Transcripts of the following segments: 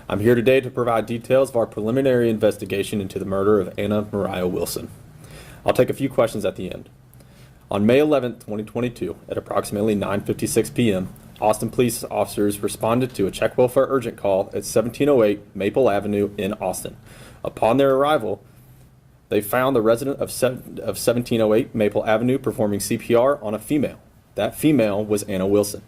I'm here today to provide details of our preliminary investigation into the murder of Anna Moriah Wilson. I'll take a few questions at the end. On May 11, 2022, at approximately 9:56 p.m., Austin police officers responded to a check welfare urgent call at 1708 Maple Avenue in Austin. Upon their arrival, they found the resident of 1708 Maple Avenue performing CPR on a female. That female was Anna Wilson.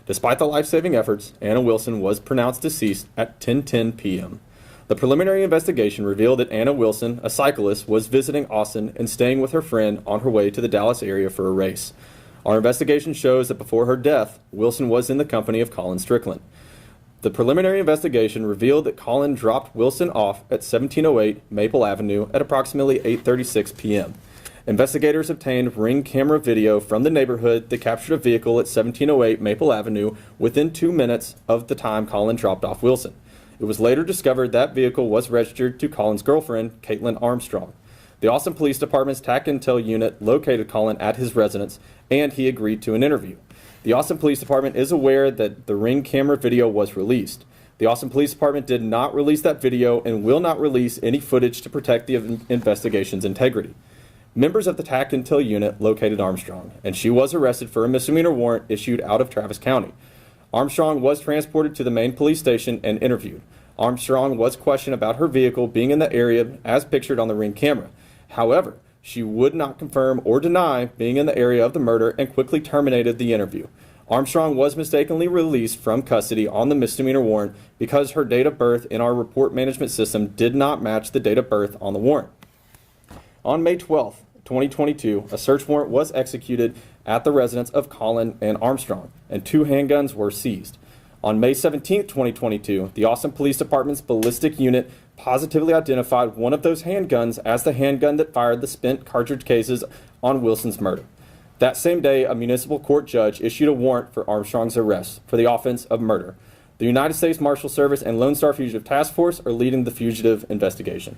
Despite the life-saving efforts, Anna Wilson was pronounced deceased at 10:10 p.m. The preliminary investigation revealed that Anna Wilson, a cyclist, was visiting Austin and staying with her friend on her way to the Dallas area for a race. Our investigation shows that before her death, Wilson was in the company of Colin Strickland. The preliminary investigation revealed that Colin dropped Wilson off at 1708 Maple Avenue at approximately 8:36 p.m. Investigators obtained Ring camera video from the neighborhood that captured a vehicle at 1708 Maple Avenue within 2 minutes of the time Colin dropped off Wilson. It was later discovered that vehicle was registered to Colin's girlfriend, Kaitlin Armstrong. The Austin Police Department's TAC Intel unit located Colin at his residence, and he agreed to an interview. The Austin Police Department is aware that the Ring camera video was released. The Austin Police Department did not release that video and will not release any footage to protect the investigation's integrity. Members of the TAC Intel unit located Armstrong, and she was arrested for a misdemeanor warrant issued out of Travis County. Armstrong was transported to the main police station and interviewed. Armstrong was questioned about her vehicle being in the area as pictured on the Ring camera. However, she would not confirm or deny being in the area of the murder and quickly terminated the interview. Armstrong was mistakenly released from custody on the misdemeanor warrant because her date of birth in our report management system did not match the date of birth on the warrant. On May 12, 2022, a search warrant was executed at the residence of Colin and Armstrong, and 2 handguns were seized. On May 17, 2022, the Austin Police Department's ballistic unit positively identified one of those handguns as the handgun that fired the spent cartridge cases on Wilson's murder. That same day, a municipal court judge issued a warrant for Armstrong's arrest for the offense of murder. The United States Marshals Service and Lone Star Fugitive Task Force are leading the fugitive investigation.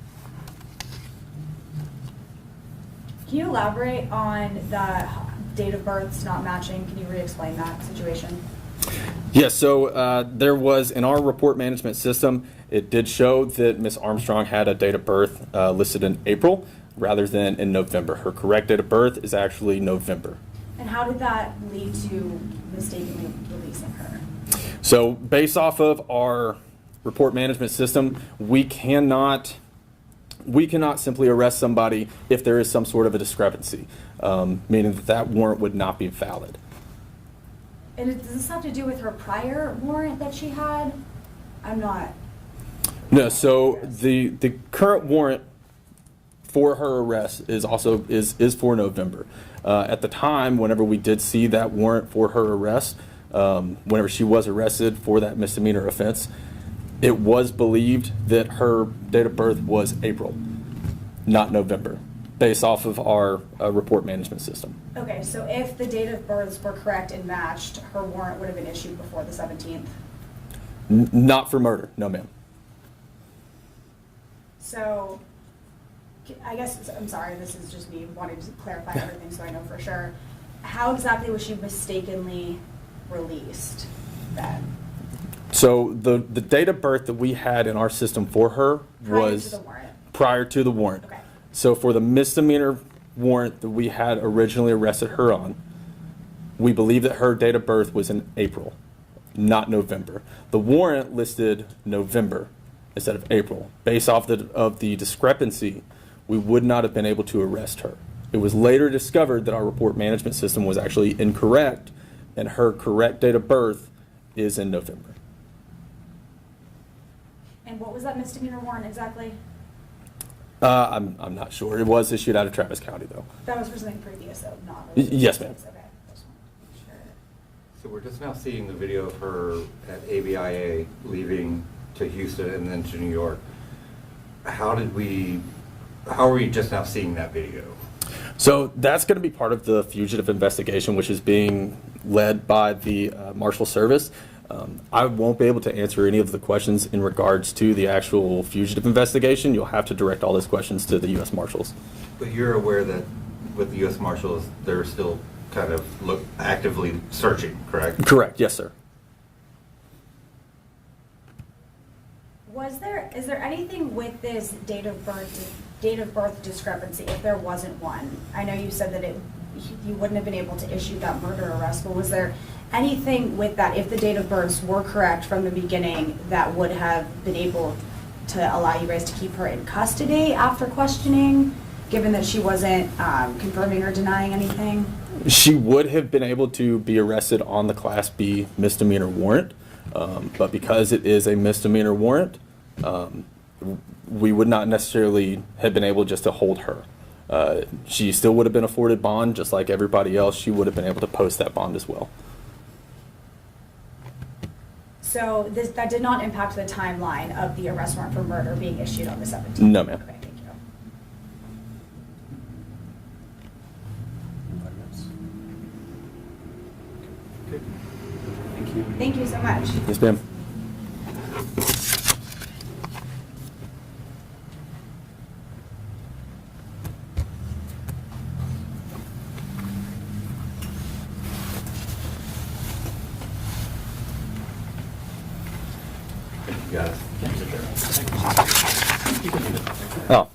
Can you elaborate on the date of births not matching? Can you re-explain that situation? Yes, so there was, in our report management system, it did show that Ms. Armstrong had a date of birth listed in April rather than in November. Her correct date of birth is actually November. And how did that lead to mistakenly releasing her? So based off of our report management system, we cannot simply arrest somebody if there is some sort of a discrepancy, meaning that warrant would not be valid. And does this have to do with her prior warrant that she had? I'm not. No, so the current warrant for her arrest is also is for November. At the time, whenever we did see that warrant for her arrest, whenever she was arrested for that misdemeanor offense, it was believed that her date of birth was April, not November, based off of our report management system. Okay, so if the date of births were correct and matched, her warrant would have been issued before the 17th? Not for murder, no ma'am. So, I guess, I'm sorry, this is just me wanting to clarify everything so I know for sure. How exactly was she mistakenly released then? So the date of birth that we had in our system for her was prior to the warrant. Okay. So for the misdemeanor warrant that we had originally arrested her on, we believe that her date of birth was in April, not November. The warrant listed November instead of April. Based off of the discrepancy, we would not have been able to arrest her. It was later discovered that our report management system was actually incorrect, and her correct date of birth is in November. And what was that misdemeanor warrant exactly? I'm not sure. It was issued out of Travis County, though. That was for something previous, though, not Yes, ma'am. Okay. Just sure. So we're just now seeing the video of her at ABIA leaving to Houston and then to New York. How are we just now seeing that video? So that's going to be part of the fugitive investigation, which is being led by the Marshal Service. I won't be able to answer any of the questions in regards to the actual fugitive investigation. You'll have to direct all those questions to the U.S. Marshals. But you're aware that with the U.S. Marshals, they're still kind of actively searching, correct? Correct. Yes, sir. Is there anything with this date of birth discrepancy, if there wasn't one? I know you said that you wouldn't have been able to issue that murder arrest, but was there anything with that, if the date of births were correct from the beginning, that would have been able to allow you guys to keep her in custody after questioning, given that she wasn't confirming or denying anything? She would have been able to be arrested on the Class B misdemeanor warrant, but because it is a misdemeanor warrant, we would not necessarily have been able just to hold her. She still would have been afforded bond, just like everybody else. She would have been able to post that bond as well. So that did not impact the timeline of the arrest warrant for murder being issued on the 17th? No, ma'am. Okay, thank you. Thank you. Thank you so much. Yes, ma'am. You got it. Oh,